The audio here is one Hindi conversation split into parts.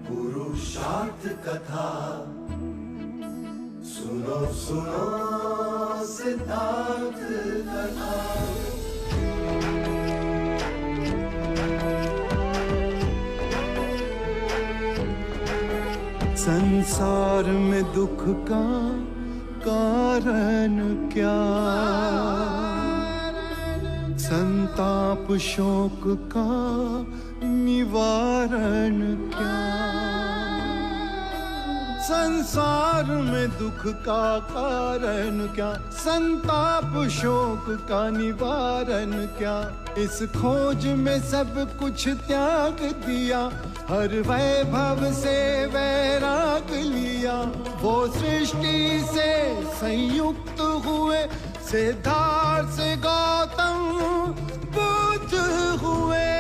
पुरुषार्थ कथा सुनो सुनो सिद्धार्थ कथा। संसार में दुख का कारण क्या, संताप शोक का निवारण क्या। संसार में दुख का कारण क्या, संताप शोक का निवारण क्या। इस खोज में सब कुछ त्याग दिया, हर वैभव से वैराग लिया। वो सृष्टि से संयुक्त हुए, सिद्धार्थ से गौतम बुद्ध हुए।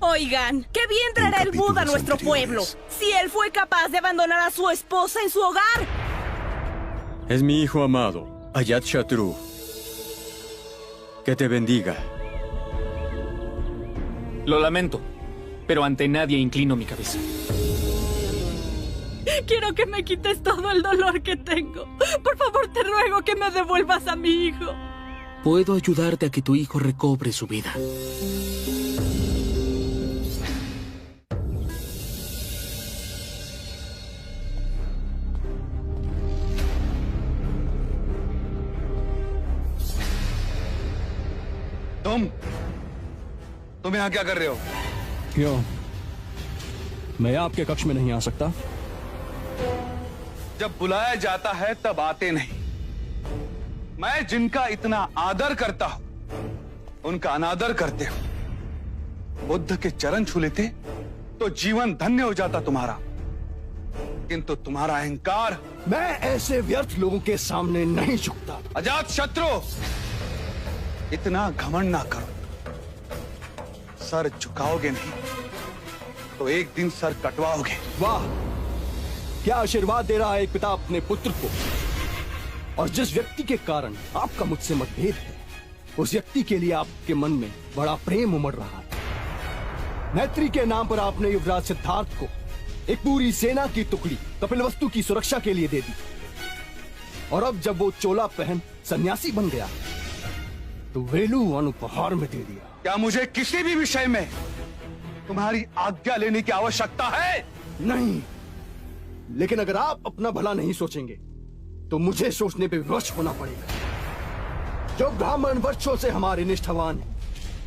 Oigan, qué bien traerá el Buda a nuestro pueblo, si él fue capaz de abandonar a su esposa en su hogar. Es mi hijo amado, Ajatashatru. Que te bendiga. Lo lamento, pero ante nadie inclino mi cabeza. Quiero que me quites todo el dolor que tengo. Por favor, te ruego que me devuelvas a mi hijo. Puedo ayudarte a que tu hijo recobre su vida. तुम यहाँ क्या कर रहे हो? क्यों? मैं आपके कक्ष में नहीं आ सकता? जब बुलाया जाता है तब आते नहीं। मैं जिनका इतना आदर करता हूं उनका अनादर करते हो। बुद्ध के चरण छू लेते तो जीवन धन्य हो जाता तुम्हारा, किंतु तुम्हारा अहंकार। मैं ऐसे व्यर्थ लोगों के सामने नहीं झुकता। अजातशत्रु, इतना घमंड ना करो। सर झुकाओगे नहीं तो एक दिन सर कटवाओगे। वाह, क्या आशीर्वाद दे रहा है एक पिता अपने पुत्र को। और जिस व्यक्ति के कारण आपका मुझसे मतभेद है, उस व्यक्ति के लिए आपके मन में बड़ा प्रेम उमड़ रहा है। मैत्री के नाम पर आपने युवराज सिद्धार्थ को एक पूरी सेना की टुकड़ी कपिलवस्तु की सुरक्षा के लिए दे दी, और अब जब वो चोला पहन सन्यासी बन गया तो वेलुवन उपहार में दे दिया। क्या मुझे किसी भी विषय में तुम्हारी आज्ञा लेने की आवश्यकता है? नहीं, लेकिन अगर आप अपना भला नहीं सोचेंगे तो मुझे सोचने पे विवश होना पड़ेगा। जो ब्राह्मण वर्षों से हमारे निष्ठावान हैं,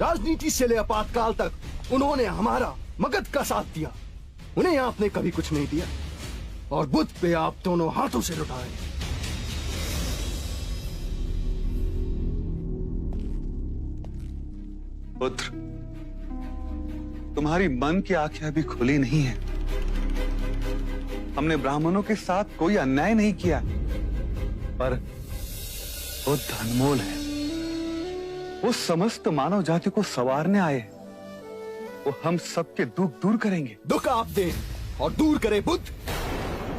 राजनीति से ले आपातकाल तक उन्होंने हमारा मगध का साथ दिया, उन्हें आपने कभी कुछ नहीं दिया, और बुद्ध पे आप दोनों हाथों से लुटाए। पुत्र, तुम्हारी मन की आंखें अभी खुली नहीं है। हमने ब्राह्मणों के साथ कोई अन्याय नहीं किया, पर बुद्ध अनमोल है। वो समस्त मानव जाति को संवारने आए। वो हम सबके दुख दूर करेंगे। दुख आप दें और दूर करे बुद्ध।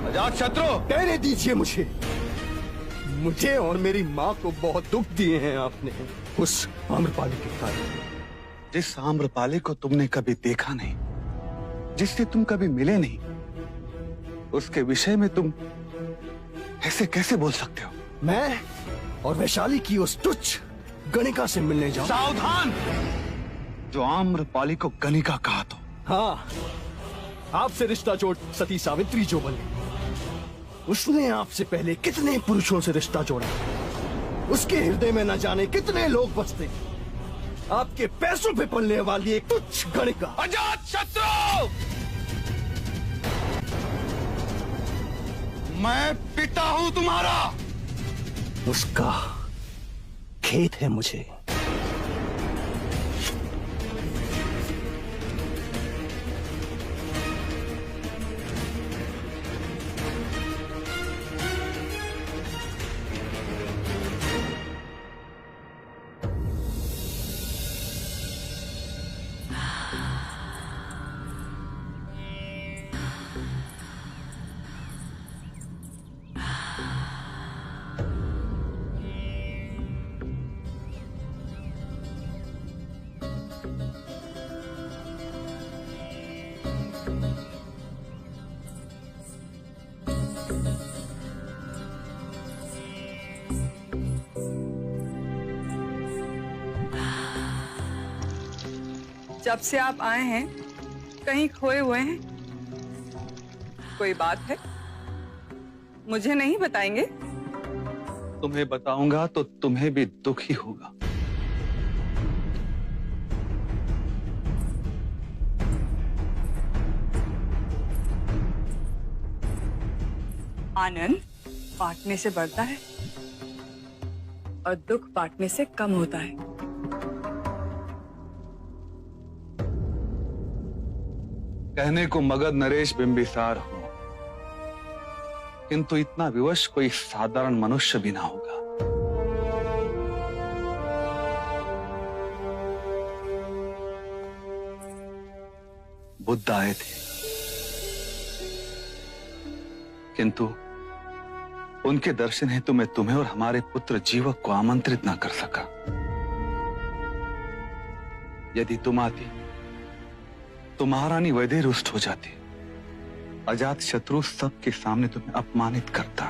अजातशत्रु, कहने दीजिए मुझे और मेरी माँ को बहुत दुख दिए हैं आपने उस आम्रपाली के कारण। जिस आम्रपाली को तुमने कभी देखा नहीं, जिससे तुम कभी मिले नहीं, उसके विषय में तुम ऐसे कैसे बोल सकते हो? मैं और वैशाली की उस तुच्छ गणिका से मिलने जाऊं? सावधान! जो आम्रपाली को गणिका कहा तो। हाँ, आपसे रिश्ता जोड़ सती सावित्री जो बनी, उसने आपसे पहले कितने पुरुषों से रिश्ता जोड़ा। उसके हृदय में न जाने कितने लोग बसते। आपके पैसों पे पलने वाली एक तुच्छ गणिका। अजातशत्रु! मैं पिता हूं तुम्हारा। उसका खेद है मुझे। जब से आप आए हैं कहीं खोए हुए हैं? कोई बात है? मुझे नहीं बताएंगे? तुम्हें बताऊंगा तो तुम्हें भी दुख ही होगा। आनंद बांटने से बढ़ता है और दुख बांटने से कम होता है। कहने को मगध नरेश बिंबिसार हो, किंतु इतना विवश कोई साधारण मनुष्य भी ना होगा। बुद्ध आए थे, किंतु उनके दर्शन हेतु मैं तुम्हें और हमारे पुत्र जीवक को आमंत्रित ना कर सका। यदि तुम आती तो महारानी वैदेही रुष्ट हो जाती, अजात शत्रु सबके सामने तुम्हें अपमानित करता।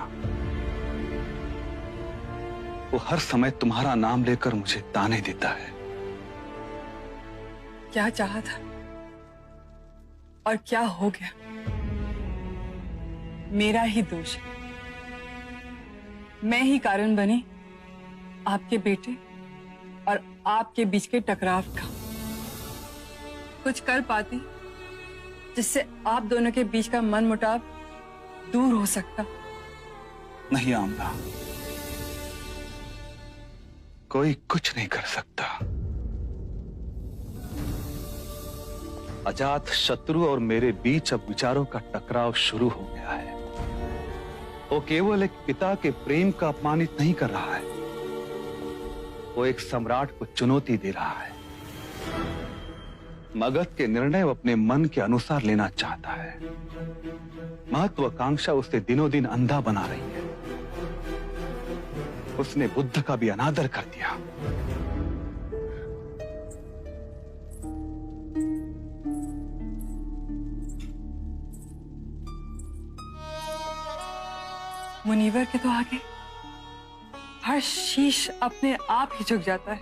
वो हर समय तुम्हारा नाम लेकर मुझे ताने देता है। क्या चाहा था और क्या हो गया? मेरा ही दोष है। मैं ही कारण बनी आपके बेटे और आपके बीच के टकराव का। कुछ कर पाती जिससे आप दोनों के बीच का मनमुटाव दूर हो सकता। नहीं आमना, कोई कुछ नहीं कर सकता। अजात शत्रु और मेरे बीच अब विचारों का टकराव शुरू हो गया है। वो केवल एक पिता के प्रेम का अपमानित नहीं कर रहा है, वो एक सम्राट को चुनौती दे रहा है। मगध के निर्णय वो अपने मन के अनुसार लेना चाहता है। महत्वाकांक्षा उसे दिनों दिन अंधा बना रही है। उसने बुद्ध का भी अनादर कर दिया। मुनीवर के तो आगे हर शीश अपने आप ही झुक जाता है।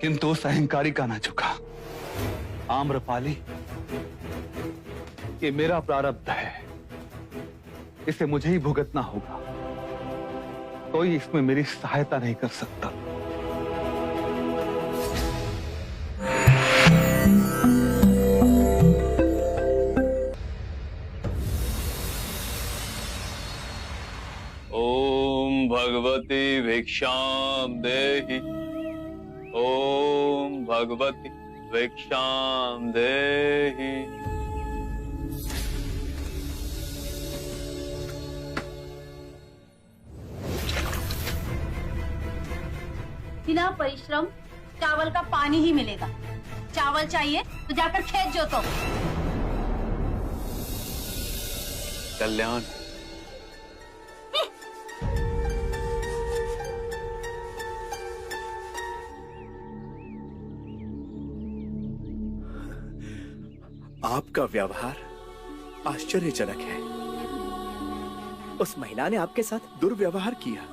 किंतु उस अहंकारी का ना झुका। आम्रपाली, ये मेरा प्रारब्ध है, इसे मुझे ही भुगतना होगा। कोई इसमें मेरी सहायता नहीं कर सकता। ओम भगवती भिक्षाम देहि। ओम भगवती भिक्षाम देहि। बिना परिश्रम चावल का पानी ही मिलेगा। चावल चाहिए तो जाकर खेत जोतो। कल्याण, आपका व्यवहार आश्चर्यजनक है। उस महिला ने आपके साथ दुर्व्यवहार किया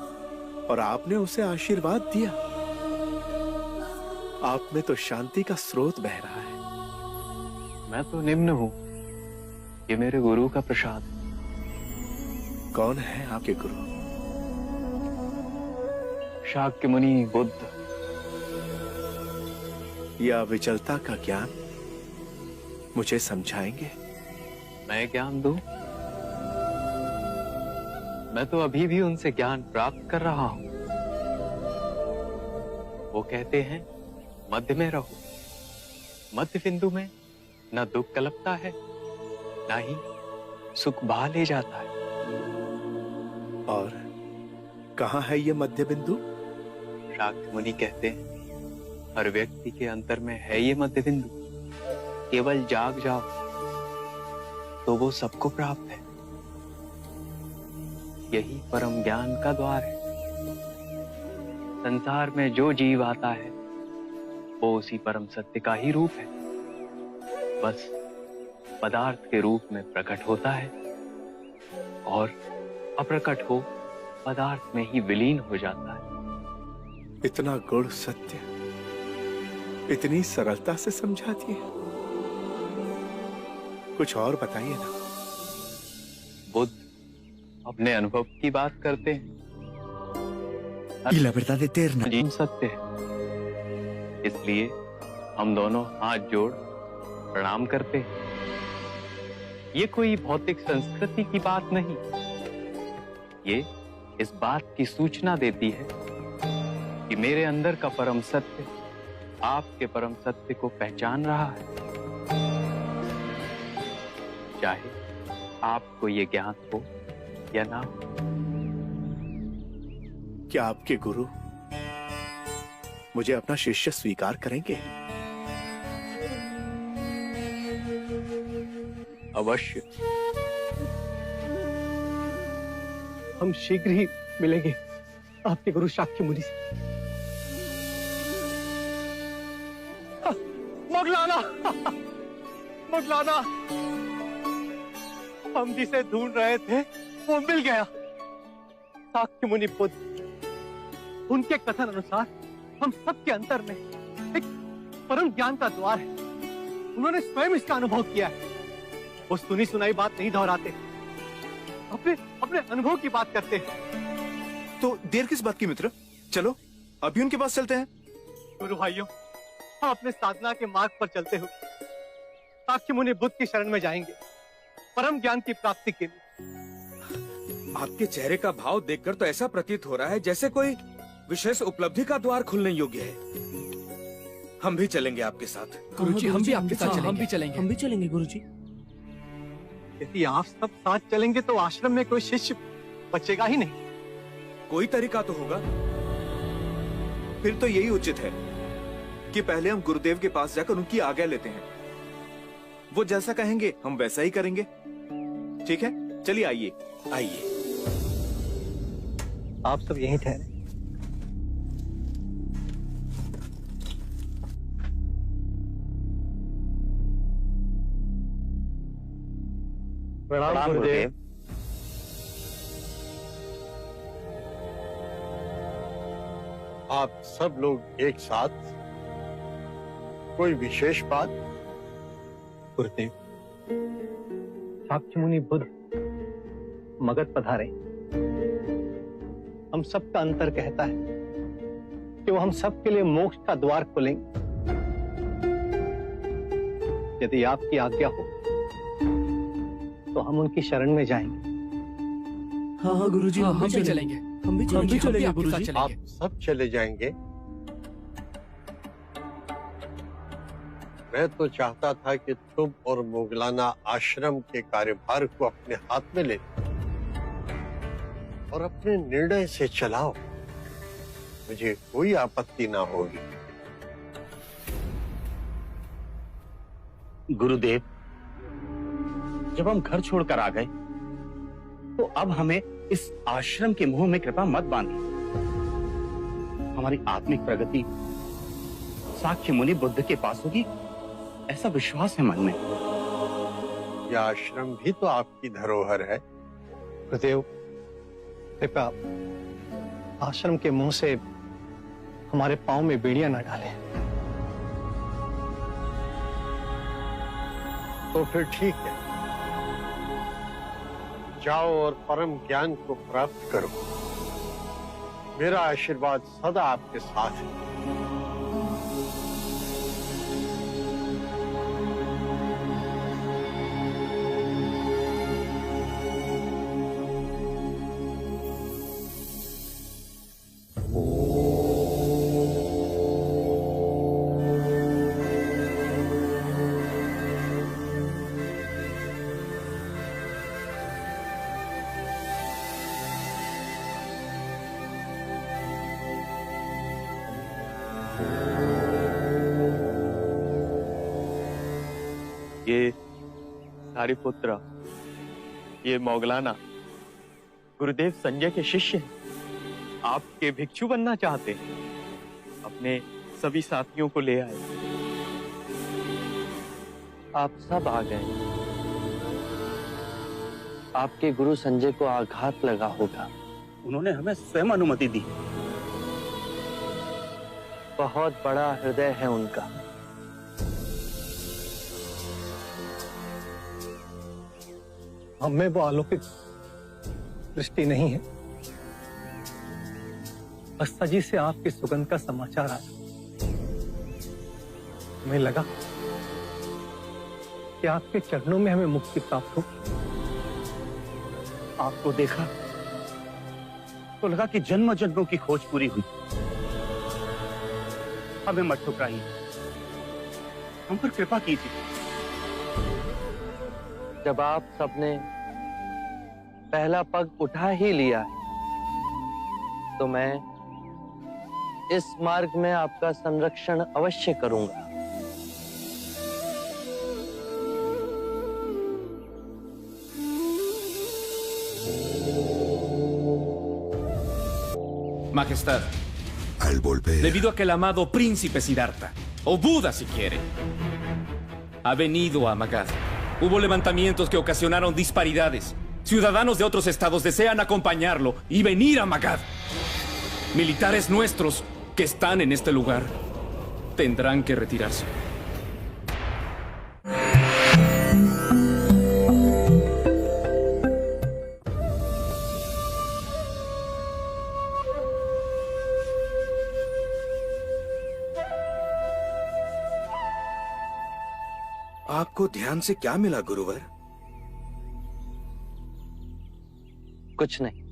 और आपने उसे आशीर्वाद दिया। आप में तो शांति का स्रोत बह रहा है। मैं तो निम्न हूं, ये मेरे गुरु का प्रसाद। कौन है आपके गुरु? शाक्य मुनि बुद्ध। यह विचलता का ज्ञान मुझे समझाएंगे? मैं ज्ञान दूं? मैं तो अभी भी उनसे ज्ञान प्राप्त कर रहा हूं। वो कहते हैं मध्य में रहो। मध्य बिंदु में न दुख कलपता है, न ही सुख बहा ले जाता है। और कहां है ये मध्य बिंदु? शाक्य मुनि कहते हैं हर व्यक्ति के अंतर में है ये मध्य बिंदु। केवल जाग जाओ तो वो सबको प्राप्त है। यही परम ज्ञान का द्वार है। संसार में जो जीव आता है वो उसी परम सत्य का ही रूप है, बस पदार्थ के रूप में प्रकट होता है और अप्रकट हो पदार्थ में ही विलीन हो जाता है। इतना गुण सत्य इतनी सरलता से समझा दिए। कुछ और बताइए ना। बुद्ध अपने अनुभव की बात करते हैं। Y la verdad eterna. जीवन सत्य है, इसलिए हम दोनों हाथ जोड़ प्रणाम करते हैं। ये कोई भौतिक संस्कृति की बात नहीं, ये इस बात की सूचना देती है कि मेरे अंदर का परम सत्य आपके परम सत्य को पहचान रहा है, चाहे आपको ये ज्ञात हो या ना हो। क्या आपके गुरु मुझे अपना शिष्य स्वीकार करेंगे? अवश्य। हम शीघ्र ही मिलेंगे आपके गुरु शाक्य मुनि से। मोगलाना, मोगलाना, हम जिसे ढूंढ रहे थे वो मिल गया। शाक्य मुनि बुद्ध, उनके कथन अनुसार हम सबके अंतर में एक परम ज्ञान का द्वार है। उन्होंने स्वयं इसका अनुभव किया है। वो सुनी सुनाई बात नहीं दोहराते, अपने अनुभव की बात करते हैं। तो देर किस बात की मित्र, चलो अभी उनके पास चलते हैं। गुरु भाइयों, हम अपने साधना के मार्ग पर चलते हुए शाक्य मुनि बुद्ध की शरण में जाएंगे, परम ज्ञान की प्राप्ति के लिए। आपके चेहरे का भाव देखकर तो ऐसा प्रतीत हो रहा है जैसे कोई विशेष उपलब्धि का द्वार खुलने योग्य है। हम भी चलेंगे आपके साथ। गुरुजी, हम भी आपके साथ चलेंगे। हम भी चलेंगे गुरुजी। यदि आप सब साथ चलेंगे तो आश्रम में कोई शिष्य बचेगा ही नहीं। कोई तरीका तो होगा। फिर तो यही उचित है कि पहले हम गुरुदेव के पास जाकर उनकी आज्ञा लेते हैं। वो जैसा कहेंगे हम वैसा ही करेंगे। ठीक है, चलिए आइए। आइए। आप सब यहीं ठहरे। प्रणाम गुरुदेव। आप सब लोग एक साथ, कोई विशेष बात? गुरुदेव, शाक्य मुनि बुद्ध मगध पधारे। हम सबका अंतर कहता है कि वो हम सबके लिए मोक्ष का द्वार खोलेंगे। यदि आपकी आज्ञा हो तो हम उनकी शरण में जाएंगे। हाँ गुरुजी, हम भी चलेंगे। हम भी चलेंगे गुरुजी। आप सब चले जाएंगे। मैं तो चाहता था कि तुम और मोगलाना आश्रम के कार्यभार को अपने हाथ में ले और अपने निर्णय से चलाओ। मुझे कोई आपत्ति ना होगी। गुरुदेव, जब हम घर छोड़कर आ गए तो अब हमें इस आश्रम के मोह में कृपा मत बांधिए। हमारी आत्मिक प्रगति शाक्य मुनि बुद्ध के पास होगी, ऐसा विश्वास है मन में। यह आश्रम भी तो आपकी धरोहर है। गुरुदेव, कृपया आश्रम के मुंह से हमारे पांव में बेड़ियां न डालें। तो फिर ठीक है, जाओ और परम ज्ञान को प्राप्त करो। मेरा आशीर्वाद सदा आपके साथ है। ये सारिपुत्र, ये मोगलाना गुरुदेव संजय के शिष्य हैं। आपके भिक्षु बनना चाहते हैं। अपने सभी साथियों को ले आए। आप सब आ गए। आपके गुरु संजय को आघात लगा होगा। उन्होंने हमें स्वयं अनुमति दी। बहुत बड़ा हृदय है उनका। हम में वो अलौकिक दृष्टि नहीं है। अस्ता जी से आपकी सुगंध का समाचार आया, हमें लगा कि आपके चरणों में हमें मुक्ति प्राप्त हो। आपको देखा तो लगा कि जन्म जन्मों की खोज पूरी हुई। हमें मत ठुकराइए, हम पर कृपा कीजिए। जब आप सबने पहला पग उठा ही लिया है, तो मैं इस मार्ग में आपका संरक्षण अवश्य करूंगा। Majestad, debido a que el amado príncipe Siddhartha, o Buda si quiere, ha venido a Magad, hubo levantamientos que ocasionaron disparidades. Ciudadanos de otros estados desean acompañarlo y venir a Magad. Militares nuestros que están en este lugar tendrán que retirarse. आपको ध्यान से क्या मिला गुरुवर? कुछ नहीं।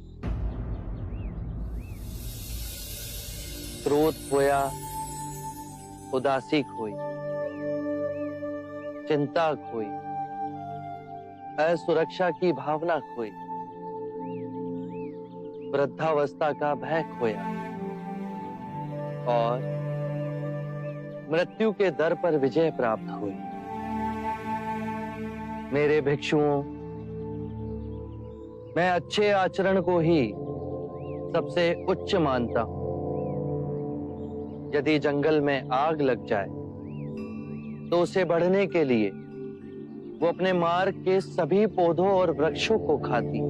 क्रोध खोया, उदासी खोई, चिंता खोई, असुरक्षा की भावना खोई, वृद्धावस्था का भय खोया और मृत्यु के दर पर विजय प्राप्त हुई। मेरे भिक्षुओं, मैं अच्छे आचरण को ही सबसे उच्च मानता हूं। यदि जंगल में आग लग जाए तो उसे बढ़ने के लिए वो अपने मार्ग के सभी पौधों और वृक्षों को खाती।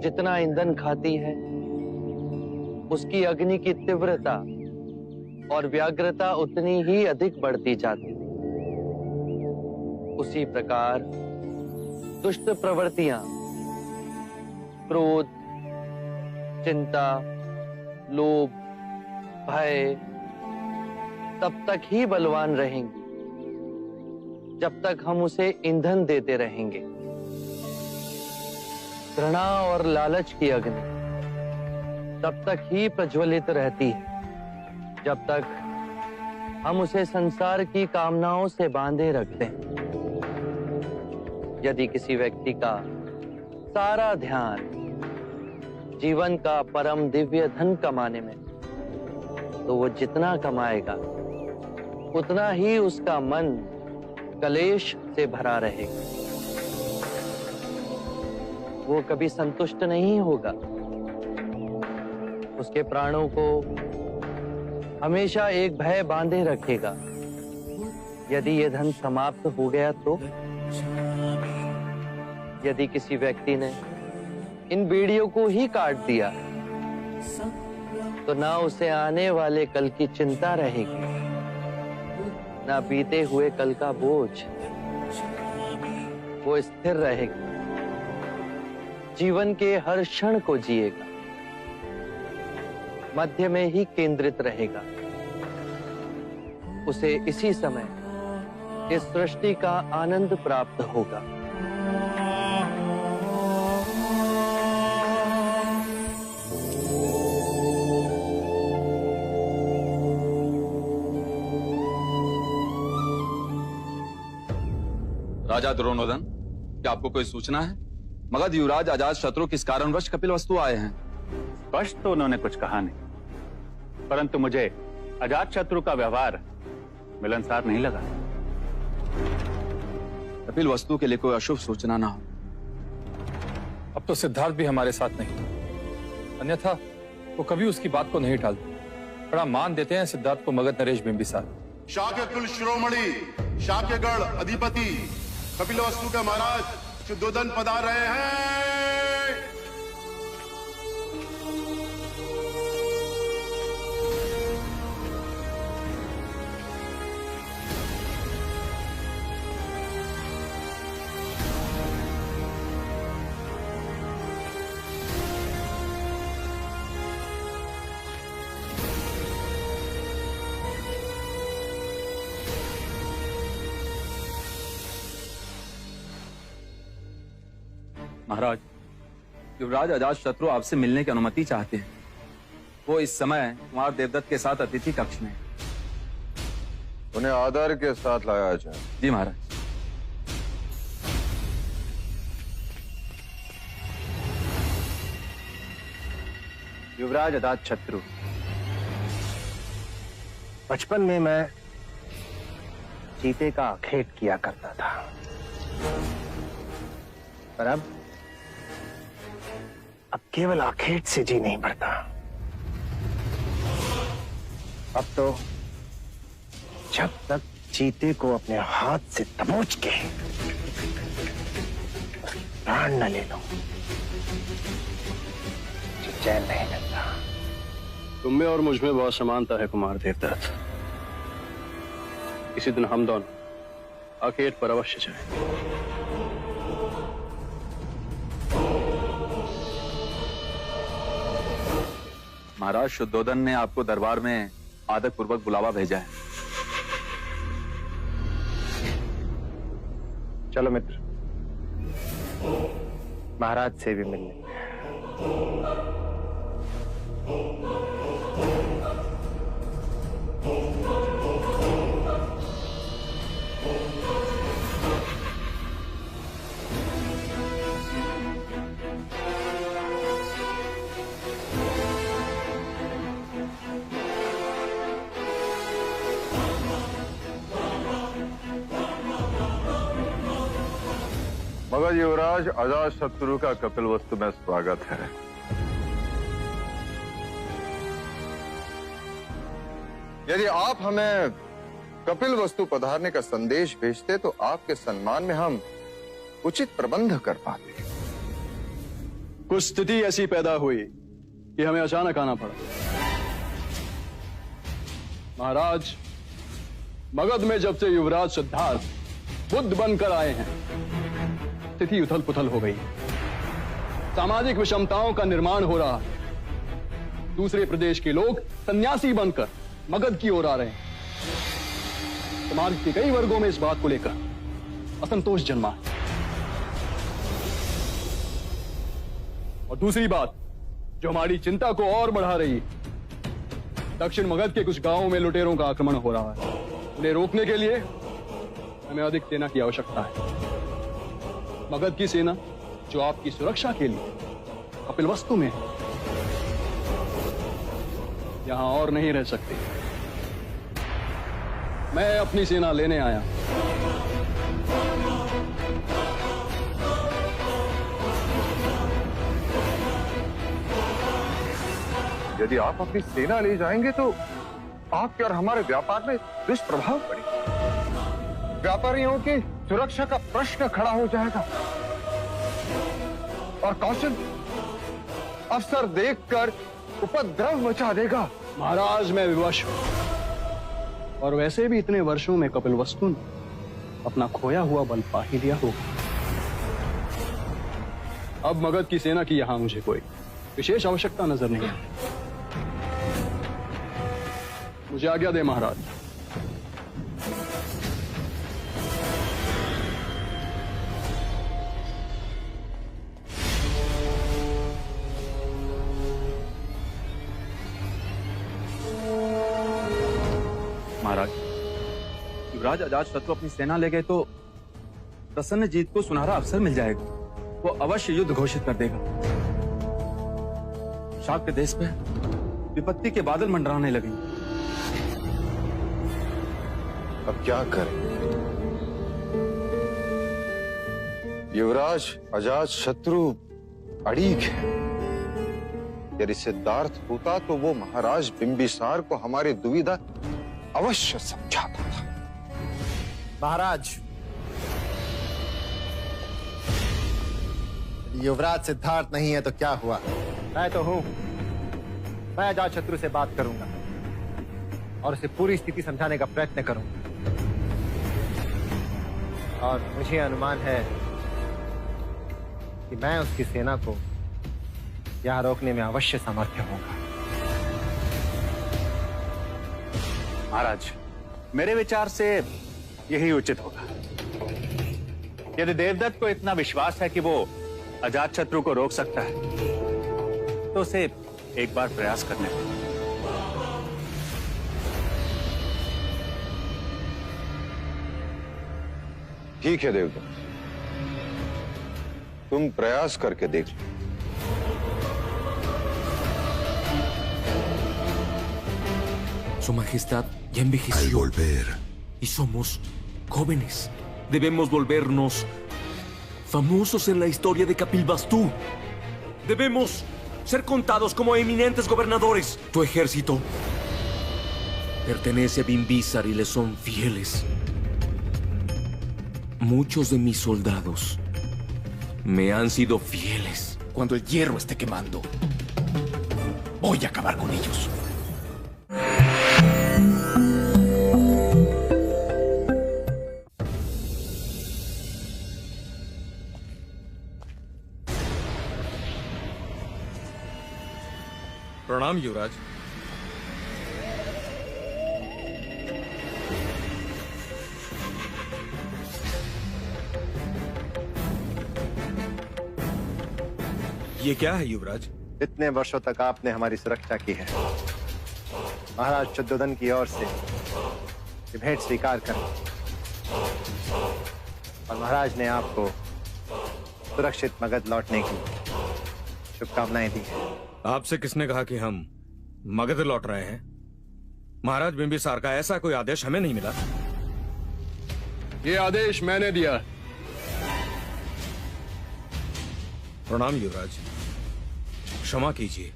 जितना ईंधन खाती है, उसकी अग्नि की तीव्रता और व्याग्रता उतनी ही अधिक बढ़ती जाती। उसी प्रकार दुष्ट प्रवृत्तियां, क्रोध, चिंता, लोभ, भय तब तक ही बलवान रहेंगी जब तक हम उसे ईंधन देते रहेंगे। घृणा और लालच की अग्नि तब तक ही प्रज्वलित रहती है जब तक हम उसे संसार की कामनाओं से बांधे रखते हैं। यदि किसी व्यक्ति का सारा ध्यान जीवन का परम दिव्य धन कमाने में, तो वो जितना कमाएगा उतना ही उसका मन कलेश से भरा रहेगा। वो कभी संतुष्ट नहीं होगा। उसके प्राणों को हमेशा एक भय बांधे रखेगा। यदि ये धन समाप्त हो गया तो? यदि किसी व्यक्ति ने इन बीड़ियों को ही काट दिया तो ना उसे आने वाले कल की चिंता रहेगी, ना बीते हुए कल का बोझ। वो स्थिर रहेगा, जीवन के हर क्षण को जिएगा, मध्य में ही केंद्रित रहेगा। उसे इसी समय इस सृष्टि का आनंद प्राप्त होगा। राजा द्रोणोदन, क्या आपको कोई सूचना है? मगध युवराज अजात शत्रु किस कारणवश कपिलवस्तु आए हैं? स्पष्ट तो उन्होंने कुछ कहा नहीं, परंतु मुझे अजात शत्रु का व्यवहार मिलनसार नहीं लगा। कपिलवस्तु के लिए कोई अशुभ सूचना ना हो। अब तो सिद्धार्थ भी हमारे साथ नहीं, अन्यथा वो कभी उसकी बात को नहीं टालते। बड़ा मान देते हैं सिद्धार्थ को मगध नरेश बिंबिसार। शाक्य कुल शिरोमणि, शाक्यगढ़ अधिपति कपिलवस्तु के महाराज शुद्धोदन पधार रहे हैं। महाराज, युवराज अजातशत्रु आपसे मिलने की अनुमति चाहते हैं। वो इस समय कुमार देवदत्त के साथ अतिथि कक्ष में। उन्हें आदर के साथ लाया जाए। जी महाराज। युवराज अजातशत्रु, बचपन में मैं चीते का आखेट किया करता था, पर अब केवल आखेट से जी नहीं बढ़ता। अब तो जब तक चीते को अपने हाथ से दबोच के प्राण न ले लो, चैन नहीं मिलता। तुम में और मुझ में बहुत समानता है कुमार देवदत्त। इसी दिन हम दोनों आखेट पर अवश्य जाएं। महाराज, शुद्धोदन ने आपको दरबार में आदर पूर्वक बुलावा भेजा है। चलो मित्र, महाराज से भी मिलने। मगध युवराज अजातशत्रु का कपिलवस्तु में स्वागत है। यदि आप हमें कपिलवस्तु पधारने का संदेश भेजते तो आपके सम्मान में हम उचित प्रबंध कर पाते। कुछ स्थिति ऐसी पैदा हुई कि हमें अचानक आना पड़ा। महाराज, मगध में जब से युवराज सिद्धार्थ बुद्ध बनकर आए हैं, स्थिति उथल पुथल हो गई। सामाजिक विषमताओं का निर्माण हो रहा है। दूसरे प्रदेश के लोग सन्यासी बनकर मगध की ओर आ रहे हैं। समाज के कई वर्गों में इस बात को लेकर असंतोष जन्मा है। और दूसरी बात जो हमारी चिंता को और बढ़ा रही है, दक्षिण मगध के कुछ गांवों में लुटेरों का आक्रमण हो रहा है। उन्हें रोकने के लिए हमें अधिक सेना की आवश्यकता है। मगध की सेना जो आपकी सुरक्षा के लिए कपिलवस्तु में है, यहां और नहीं रह सकती। मैं अपनी सेना लेने आया। यदि आप अपनी सेना ले जाएंगे तो आपके और हमारे व्यापार में दुष्प्रभाव पड़ेगा। व्यापारियों की सुरक्षा का प्रश्न खड़ा हो जाएगा और कौशल अवसर देखकर उपद्रव मचा देगा। महाराज, मैं विवश हूं और वैसे भी इतने वर्षों में कपिलवस्तु ने अपना खोया हुआ बल पा ही लिया होगा। अब मगध की सेना की यहां मुझे कोई विशेष आवश्यकता नजर नहीं आती। मुझे आज्ञा दे महाराज। महाराज, युवराज अजातशत्रु अपनी सेना ले गए तो प्रसन्नजीत को सुनहरा अवसर मिल जाएगा। वो अवश्य युद्ध घोषित कर देगा। शाक्य देश पे विपत्ति के बादल मंडराने लगे। अब क्या करें? युवराज अजातशत्रु अड़ीग है। यदि सिद्धार्थ होता तो वो महाराज बिंबिसार को हमारी दुविधा अवश्य समझाता था। महाराज, युवराज सिद्धार्थ नहीं है तो क्या हुआ? मैं तो हूं। मैं अजातशत्रु से बात करूंगा और उसे पूरी स्थिति समझाने का प्रयत्न करूंगा। और मुझे अनुमान है कि मैं उसकी सेना को यहां रोकने में अवश्य समर्थ होगा। महाराज, मेरे विचार से यही उचित होगा। यदि देवदत्त को इतना विश्वास है कि वो अजातशत्रु को रोक सकता है तो उसे एक बार प्रयास करने दो। ठीक है देवदत्त, तुम प्रयास करके देख लो। Su Majestad ya envejeció. Al volver. Y somos jóvenes. Debemos volvernos famosos en la historia de Kapilvastu. Debemos ser contados como eminentes gobernadores. Tu ejército pertenece a Bimbisar y le son fieles. Muchos de mis soldados me han sido fieles. Cuando el hierro esté quemando, voy a acabar con ellos. प्रणाम युवराज। ये क्या है युवराज? इतने वर्षों तक आपने हमारी सुरक्षा की है। महाराज शुद्धोधन की ओर से ये भेंट स्वीकार कर और महाराज ने आपको सुरक्षित मगध लौटने की शुभकामनाएं दी है। आपसे किसने कहा कि हम मगध लौट रहे हैं? महाराज बिंबिसार का ऐसा कोई आदेश हमें नहीं मिला। ये आदेश मैंने दिया। प्रणाम युवराज, क्षमा कीजिए,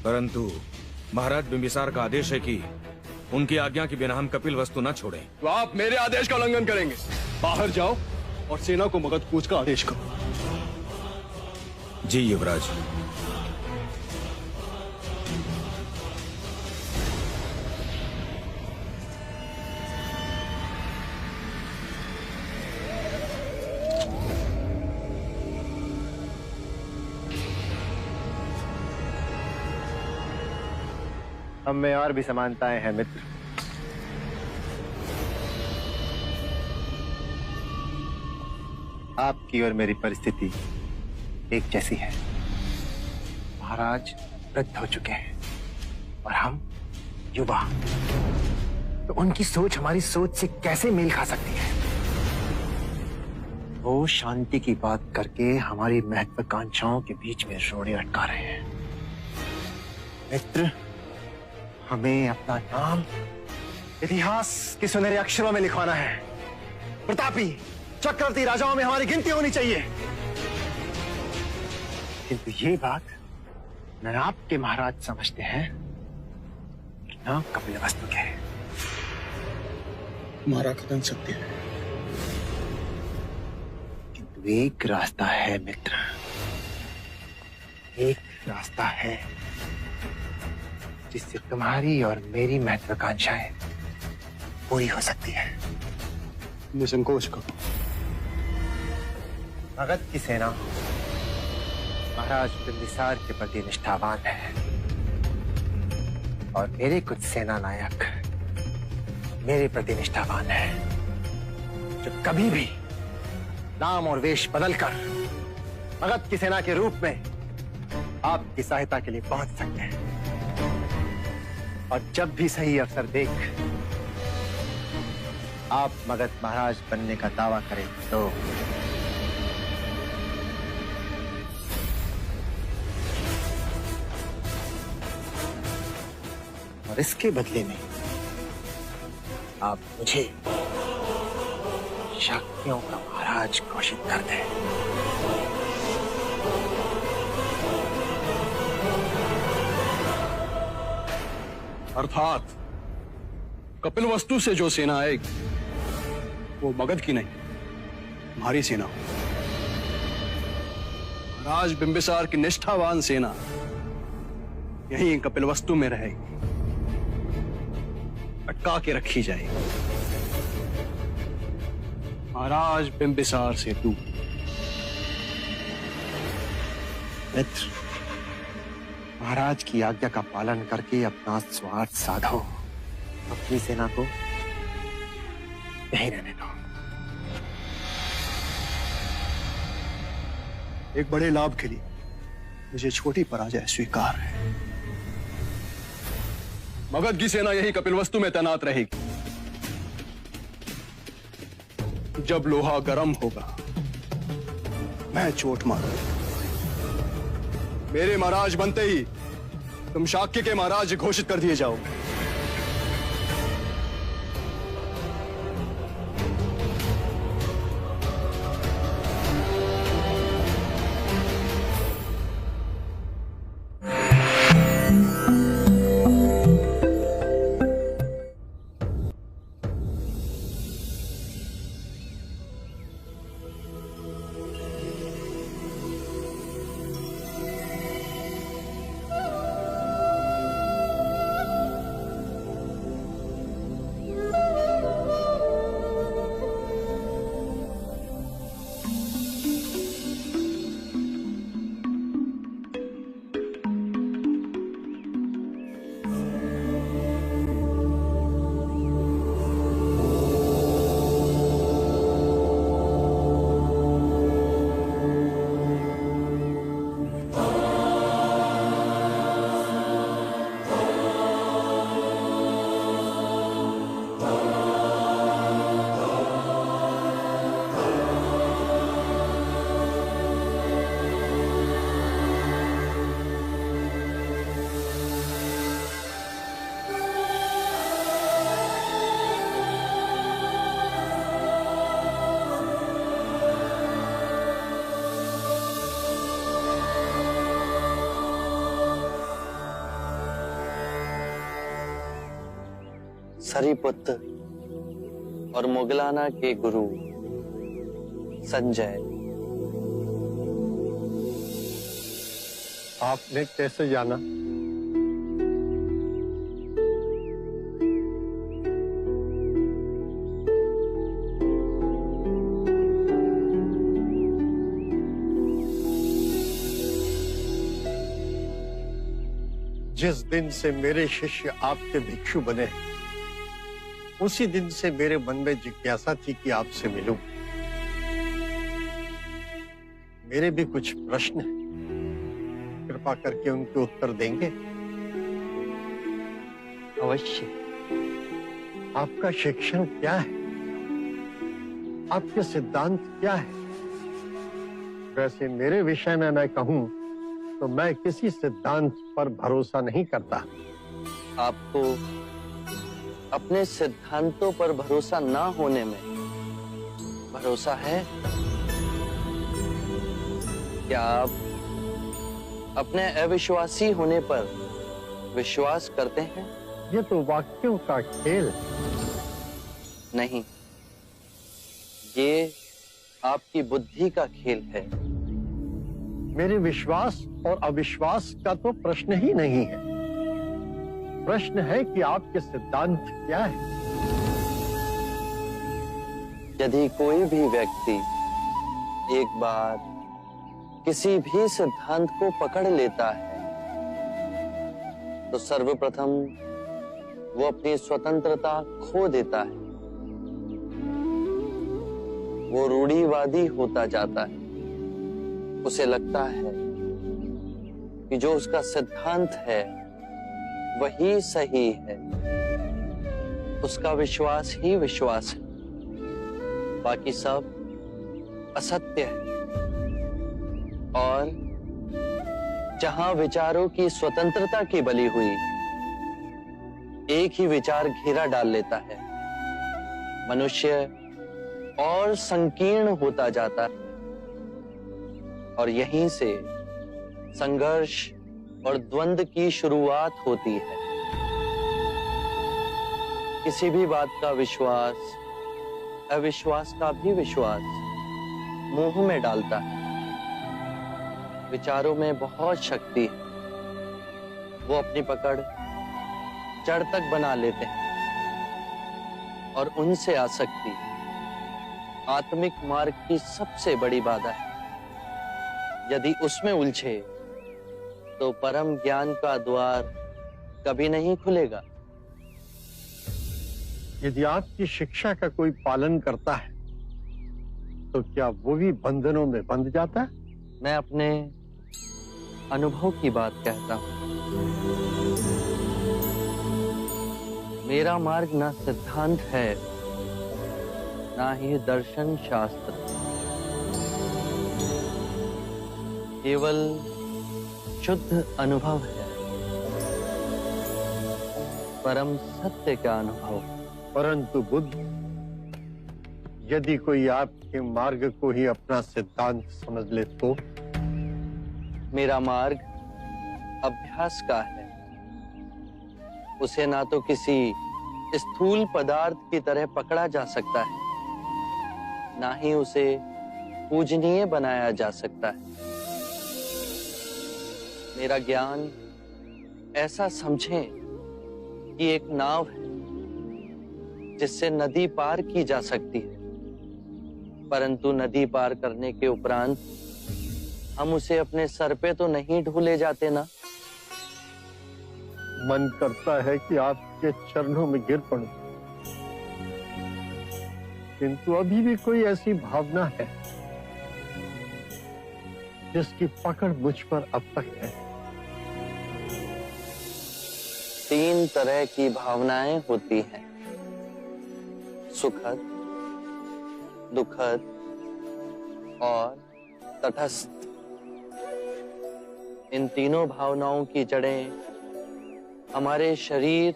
परंतु महाराज बिंबिसार का आदेश है कि उनकी आज्ञा के बिना हम कपिलवस्तु न छोड़ें। तो आप मेरे आदेश का उल्लंघन करेंगे। बाहर जाओ और सेना को मगध कूच का आदेश करो। जी युवराज। हम में और भी समानताएं हैं मित्र। आपकी और मेरी परिस्थिति एक जैसी है। महाराज वृद्ध हो चुके हैं और हम युवा, तो उनकी सोच हमारी सोच से कैसे मेल खा सकती है? वो शांति की बात करके हमारी महत्वाकांक्षाओं के बीच में रोड़े अटका रहे हैं। मित्र, हमें अपना नाम इतिहास के सुनहरे अक्षरों में लिखवाना है। प्रतापी चक्रवर्ती राजाओं में हमारी गिनती होनी चाहिए। किंतु ये बात न आपके महाराज समझते हैं न कपिलवस्तु के। हमारा कथन सत्य है, किंतु एक रास्ता है मित्र, एक रास्ता है जिससे तुम्हारी और मेरी महत्वाकांक्षाएं पूरी हो सकती है। निसंकोच करो। मगध की सेना महाराज बिंबिसार के प्रति निष्ठावान है और मेरे कुछ सेना नायक मेरे प्रति निष्ठावान है, जो कभी भी नाम और वेश बदलकर मगध की सेना के रूप में आपकी सहायता के लिए पहुंच सकते हैं। और जब भी सही अवसर देख आप मगध महाराज बनने का दावा करें तो और इसके बदले में आप मुझे शाक्यों का महाराज घोषित कर दें। अर्थात कपिलवस्तु से जो सेना आएगी वो मगध की नहीं, हमारी सेना। महाराज बिंबिसार की निष्ठावान सेना यहीं कपिलवस्तु में रहेगी, अटका के रखी जाएगी। महाराज बिंबिसार से दूर। मित्र, महाराज की आज्ञा का पालन करके अपना स्वार्थ साधो, अपनी सेना को यहीं रहने दो। एक बड़े लाभ के लिए मुझे छोटी पराजय स्वीकार है। मगध की सेना यही कपिलवस्तु में तैनात रहेगी। जब लोहा गर्म होगा मैं चोट मारूंगा। मेरे महाराज बनते ही तुम शाक्य के महाराज घोषित कर दिए जाओगे। सरीपुत्र और मुगलाना के गुरु संजय। आपने कैसे जाना? जिस दिन से मेरे शिष्य आपके भिक्षु बने उसी दिन से मेरे मन में जिज्ञासा थी कि आपसे मिलूं। मेरे भी कुछ प्रश्न हैं, कृपा करके उनके उत्तर देंगे? अवश्य। आपका शिक्षण क्या है? आपके सिद्धांत क्या है? वैसे मेरे विषय में मैं कहूं तो मैं किसी सिद्धांत पर भरोसा नहीं करता। आपको अपने सिद्धांतों पर भरोसा ना होने में भरोसा है? क्या आप अपने अविश्वासी होने पर विश्वास करते हैं? ये तो वाक्यों का खेल। नहीं, ये आपकी बुद्धि का खेल है। मेरे विश्वास और अविश्वास का तो प्रश्न ही नहीं है। प्रश्न है कि आपके सिद्धांत क्या है? यदि कोई भी व्यक्ति एक बार किसी भी सिद्धांत को पकड़ लेता है तो सर्वप्रथम वो अपनी स्वतंत्रता खो देता है। वो रूढ़िवादी होता जाता है। उसे लगता है कि जो उसका सिद्धांत है वही सही है। उसका विश्वास ही विश्वास है, बाकी सब असत्य है। और जहां विचारों की स्वतंत्रता की बलि हुई, एक ही विचार घेरा डाल लेता है, मनुष्य और संकीर्ण होता जाता है। और यहीं से संघर्ष और द्वंद्व की शुरुआत होती है। किसी भी बात का विश्वास अविश्वास का भी विश्वास मोह में डालता है। विचारों में बहुत शक्ति है, वो अपनी पकड़ जड़ तक बना लेते हैं और उनसे आसक्ति आत्मिक मार्ग की सबसे बड़ी बाधा है। यदि उसमें उलझे तो परम ज्ञान का द्वार कभी नहीं खुलेगा। यदि आपकी शिक्षा का कोई पालन करता है तो क्या वो भी बंधनों में बंध जाता है? मैं अपने अनुभव की बात कहता हूं। मेरा मार्ग ना सिद्धांत है, ना ही दर्शन शास्त्र, केवल शुद्ध अनुभव है, परम सत्य का अनुभव। परंतु बुद्ध, यदि कोई आपके मार्ग को ही अपना सिद्धांत समझ ले तो? मेरा मार्ग अभ्यास का है। उसे ना तो किसी स्थूल पदार्थ की तरह पकड़ा जा सकता है, ना ही उसे पूजनीय बनाया जा सकता है। मेरा ज्ञान ऐसा समझें कि एक नाव है जिससे नदी पार की जा सकती है, परंतु नदी पार करने के उपरांत हम उसे अपने सर पे तो नहीं ढूले जाते ना। मन करता है कि आपके चरणों में गिर पड़ूं, किंतु अभी भी कोई ऐसी भावना है जिसकी पकड़ मुझ पर अब तक है। 3 तरह की भावनाएं होती हैं, सुखद, दुखद और तटस्थ। इन तीनों भावनाओं की जड़ें हमारे शरीर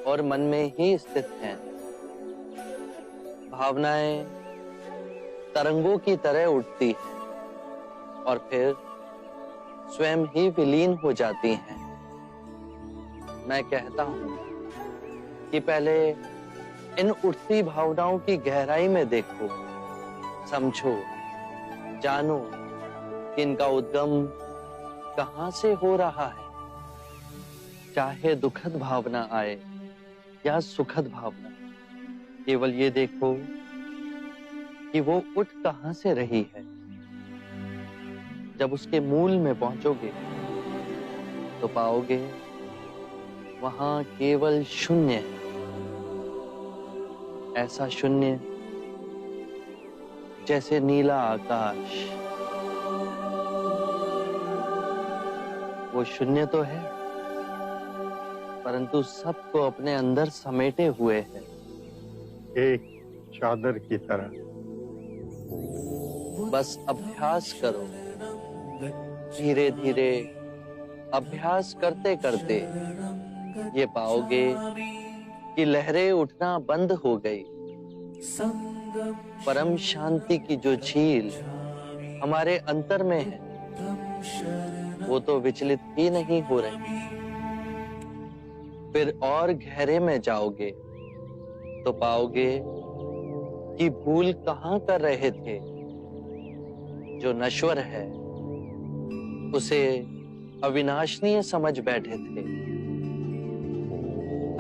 और मन में ही स्थित हैं। भावनाएं तरंगों की तरह उठती हैं और फिर स्वयं ही विलीन हो जाती हैं। मैं कहता हूं कि पहले इन उठती भावनाओं की गहराई में देखो, समझो, जानो कि इनका उद्गम कहां से हो रहा है। चाहे दुखद भावना आए या सुखद भावना, केवल ये देखो कि वो उठ कहां से रही है। जब उसके मूल में पहुंचोगे तो पाओगे वहां केवल शून्य है। ऐसा शून्य जैसे नीला आकाश। वो शून्य तो है, परंतु सबको अपने अंदर समेटे हुए है, एक चादर की तरह। बस अभ्यास करो, धीरे धीरे अभ्यास करते करते ये पाओगे कि लहरें उठना बंद हो गई। परम शांति की जो झील हमारे अंतर में है, वो तो विचलित ही नहीं हो रही। फिर और गहरे में जाओगे तो पाओगे कि भूल कहां कर रहे थे। जो नश्वर है उसे अविनाशनीय समझ बैठे थे।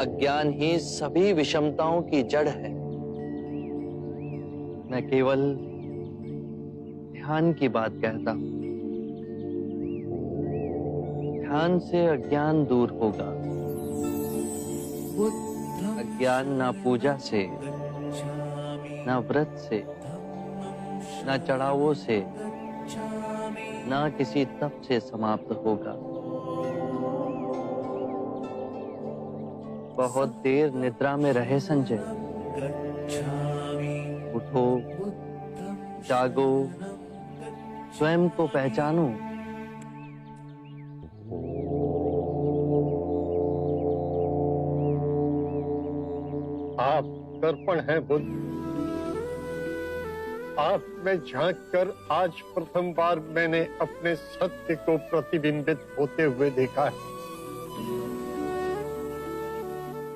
अज्ञान ही सभी विषमताओं की जड़ है। मैं केवल ध्यान की बात कहता हूं। ध्यान से अज्ञान दूर होगा। अज्ञान ना पूजा से, ना व्रत से, ना चढ़ावों से, ना किसी तप से समाप्त होगा। बहुत देर निद्रा में रहे संजय, उठो, जागो, स्वयं को पहचानो। आप दर्पण हैं बुद्ध। आप में झांक कर आज प्रथम बार मैंने अपने सत्य को प्रतिबिंबित होते हुए देखा है।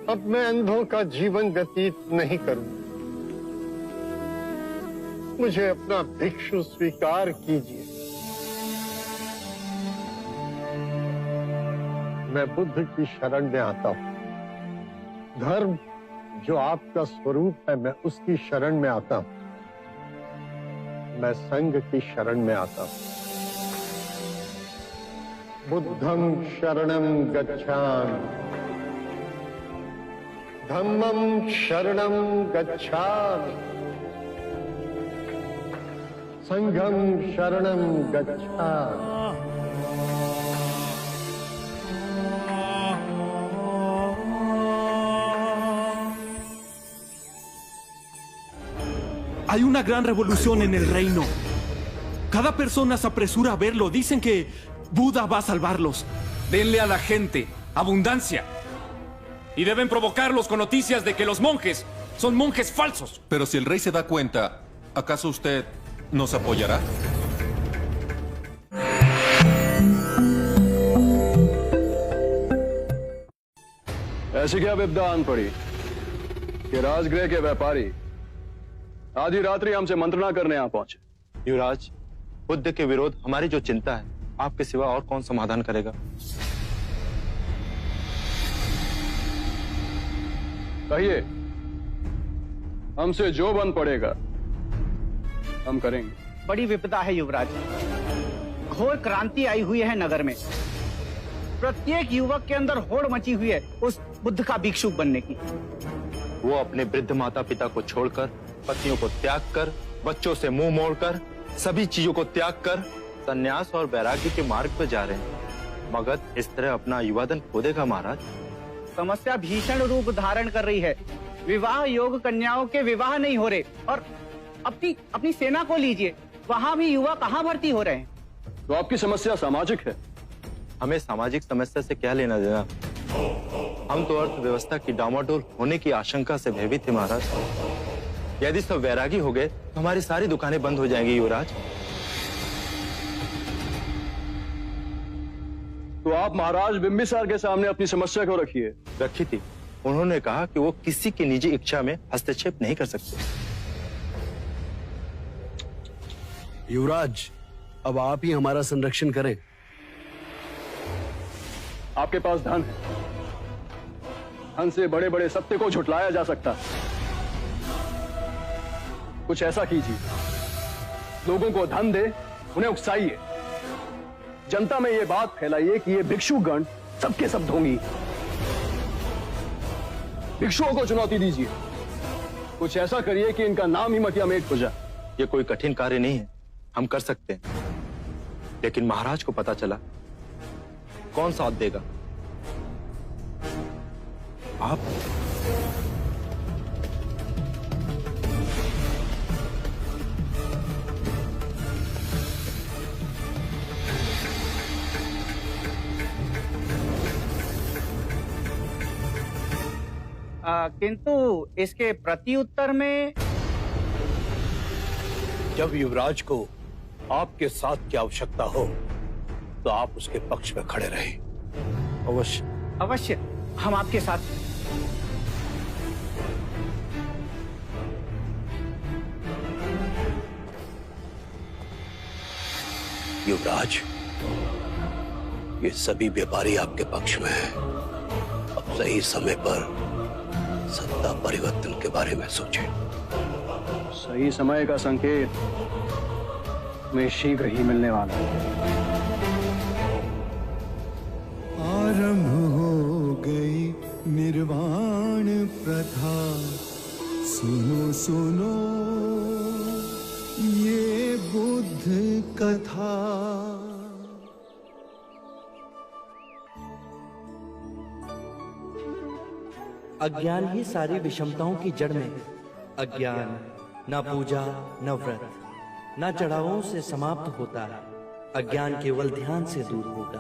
अब मैं अंधों का जीवन व्यतीत नहीं करूं। मुझे अपना भिक्षु स्वीकार कीजिए। मैं बुद्ध की शरण में आता हूं। धर्म जो आपका स्वरूप है, मैं उसकी शरण में आता हूं। मैं संघ की शरण में आता हूं। बुद्धं शरणं गच्छामि, धम्मं शरणं गच्छामि, संघम शरणम गच्छामि। Hay una gran revolución en el reino. Cada persona se apresura a verlo. Dicen que Buda va a salvarlos. Denle a la gente abundancia. Y deben provocarlos con noticias de que los monjes son monjes falsos. Pero si el rey se da cuenta, ¿acaso usted nos apoyará? ऐसी क्या विपदा आन पड़ी कि राजगृह के व्यापारी आधी रात्रि हमसे मंत्रणा करने यहाँ पहुंचे? युवराज, बुद्ध के विरोध हमारी जो चिंता है, आपके सिवा और कौन समाधान करेगा? कहिए, हमसे जो बन पड़ेगा हम करेंगे। बड़ी विपदा है युवराज, घोर क्रांति आई हुई है नगर में। प्रत्येक युवक के अंदर होड़ मची हुई है उस बुद्ध का भिक्षुक बनने की। वो अपने वृद्ध माता पिता को छोड़कर, पत्नियों को त्याग कर, बच्चों से मुंह मोड़कर, सभी चीजों को त्याग कर संन्यास और वैराग्य के मार्ग पर जा रहे हैं। मगध इस तरह अपना युवाधन खो देगा महाराज। समस्या भीषण रूप धारण कर रही है। विवाह योग कन्याओं के विवाह नहीं हो रहे, और अपनी सेना को लीजिए, वहां भी युवा कहाँ भर्ती हो रहे हैं। तो आपकी समस्या सामाजिक है। हमें सामाजिक समस्या से क्या लेना देना? हम तो अर्थव्यवस्था की डामाडोल होने की आशंका से भयभीत थे महाराज। यदि सब वैरागी हो गए तो हमारी सारी दुकानें बंद हो जाएंगी युवराज। तो आप महाराज बिंबिसार के सामने अपनी समस्या को रखिए। रखी थी। उन्होंने कहा कि वो किसी की निजी इच्छा में हस्तक्षेप नहीं कर सकते। युवराज, अब आप ही हमारा संरक्षण करें। आपके पास धन है, धन से बड़े बड़े सत्य को झुटलाया जा सकता है। कुछ ऐसा कीजिए, लोगों को धन दे, उन्हें उकसाइए, जनता में ये बात फैलाइए कि ये भिक्षुगण सबके सब ढोंगी। भिक्षुओं को चुनौती दीजिए, कुछ ऐसा करिए कि इनका नाम ही मटिया मेट हो जाए। ये कोई कठिन कार्य नहीं है, हम कर सकते हैं। लेकिन महाराज को पता चला, कौन साथ देगा? आप। किंतु इसके प्रत्युत्तर में जब युवराज को आपके साथ की आवश्यकता हो तो आप उसके पक्ष में खड़े रहे। अवश्य अवश्य, हम आपके साथ। युवराज, ये सभी व्यापारी आपके पक्ष में हैं। अब सही समय पर सत्ता परिवर्तन के बारे में सोचें। सही समय का संकेत में शीघ्र ही मिलने वाला है। आरंभ हो गई निर्वाण प्रथा, सुनो सुनो ये बुद्ध कथा। अज्ञान ही सारी विषमताओं की जड़ में है। अज्ञान न पूजा न व्रत न चढ़ावों से समाप्त होता है। अज्ञान केवल ध्यान से दूर होगा।